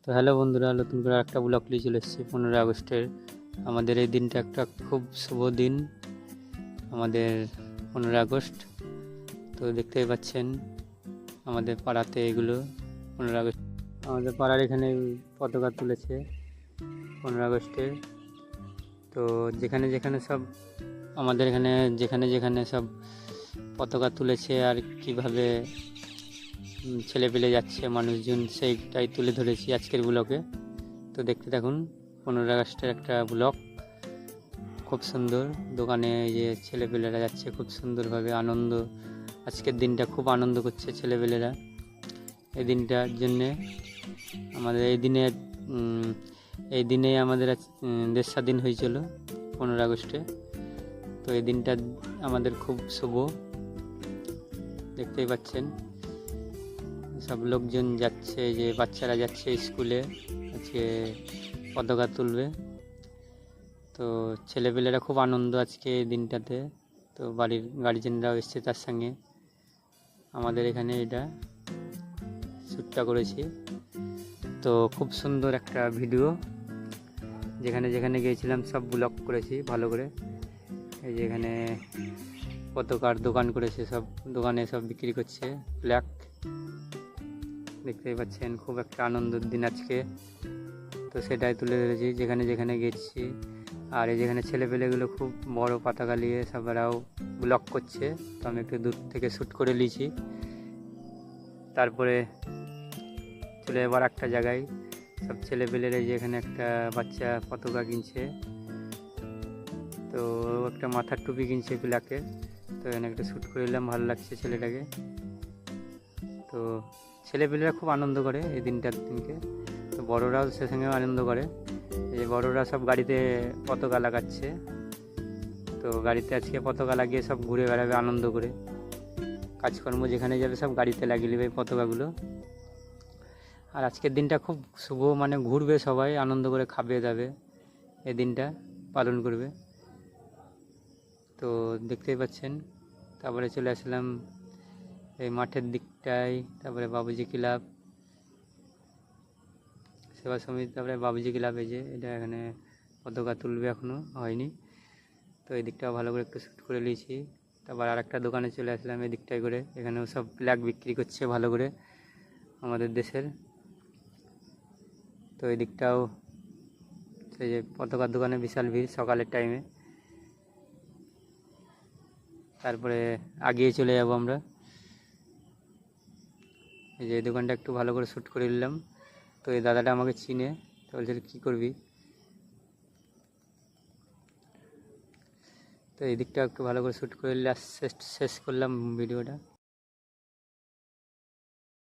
তো হ্যালো বন্ধুরা, নতুন করে একটা ব্লগ নিয়ে চলে এসেছি 15 আগস্টের। আমাদের এই দিনটা একটা খুব শুভ দিন, আমাদের 15 আগস্ট। তো দেখতেই পাচ্ছেন আমাদের পাড়াতে এগুলো 15 আগস্ট। আমাদের পাড়ার এখানে পতাকা তুলেছে 15 আগস্টে। তো যেখানে যেখানে সব আমাদের এখানে যেখানে যেখানে সব পতাকা তুলেছে আর কিভাবে ছেলেপেলে যাচ্ছে মানুষজন, সেইটাই তুলে ধরেছি আজকের ব্লগে। তো দেখতে থাকুন 15 আগস্টের একটা ব্লগ। খুব সুন্দর, দোকানে এই যে ছেলেপেলেরা যাচ্ছে খুব সুন্দরভাবে আনন্দ। আজকের দিনটা খুব আনন্দ করছে ছেলেপেলেরা এই দিনটার জন্যে। আমাদের এই দিনে আমাদের দেশ স্বাধীন হয়েছিল 15 আগস্টে। তো এই দিনটা আমাদের খুব শুভ, দেখতেই পাচ্ছেন সব লোকজন যাচ্ছে, যে বাচ্চারা যাচ্ছে স্কুলে আজকে পতাকা তুলবে। তো ছেলেপেলেরা খুব আনন্দ আজকে এই দিনটাতে। তো বাড়ির গার্জেনরাও এসছে তার সঙ্গে। আমাদের এখানে এটা শ্যুটটা করেছি। তো খুব সুন্দর একটা ভিডিও, যেখানে যেখানে গিয়েছিলাম সব ব্লগ করেছি ভালো করে। এই যে এখানে পতাকার দোকান করেছে, সব দোকানে সব বিক্রি করছে ফ্ল্যাগ, দেখতেই পাচ্ছেন। খুব একটা আনন্দের দিন আজকে, তো সেটাই তুলে ধরেছি যেখানে যেখানে গেছি। আর এই যেখানে ছেলেপেলেগুলো খুব বড় পতাকা নিয়ে সবারাও ব্লগ করছে, তো আমি একটু দূর থেকে শ্যুট করে নিয়েছি। তারপরে চলে এবার একটা জায়গায় সব ছেলেপেলেরা, যে এখানে একটা বাচ্চা পতাকা কিনছে, তো একটা মাথার টুপি কিনছে ফ্ল্যাগে। তো এখানে একটা শ্যুট করে নিলাম, ভালো লাগছে ছেলেটাকে। তো ছেলেপেলেরা খুব আনন্দ করে এই দিনকে। তো বড়রাও সে সঙ্গেও আনন্দ করে। এই বড়রা সব গাড়িতে পতাকা লাগাচ্ছে, তো গাড়িতে আজকে পতাকা লাগিয়ে সব ঘুরে বেড়াবে আনন্দ করে। কাজকর্ম যেখানে যাবে সব গাড়িতে লাগিয়ে নেবে পতাকাগুলো। আর আজকের দিনটা খুব শুভ, মানে ঘুরবে সবাই, আনন্দ করে খাবে দাবে, এই দিনটা পালন করবে। তো দেখতেই পাচ্ছেন। তারপরে চলে আসলাম এই মাঠের দিকটায়, তারপরে বাবুজি ক্লাব, সেবা সমিতি, তারপরে বাবুজি ক্লাব। এই যে এটা এখানে পতাকা তুলবে, এখনও হয়নি। তো এই দিকটাও ভালো করে একটু শ্যুট করে নিয়েছি। তারপর আর একটা দোকানে চলে আসলাম এই দিকটায় করে, এখানেও সব ফ্ল্যাগ বিক্রি করছে ভালো করে আমাদের দেশের। তো এই দিকটাও সেই যে পতাকার দোকানে বিশাল ভিড় সকালের টাইমে। তারপরে আগিয়ে চলে যাব আমরা। এই যে এই দোকানটা একটু ভালো করে শ্যুট করে নিলাম। তো এই দাদাটা আমাকে চিনে, তো বলছে কী করবি। তো এই দিকটা একটু ভালো করে শ্যুট করে নিলে শেষ করলাম ভিডিওটা।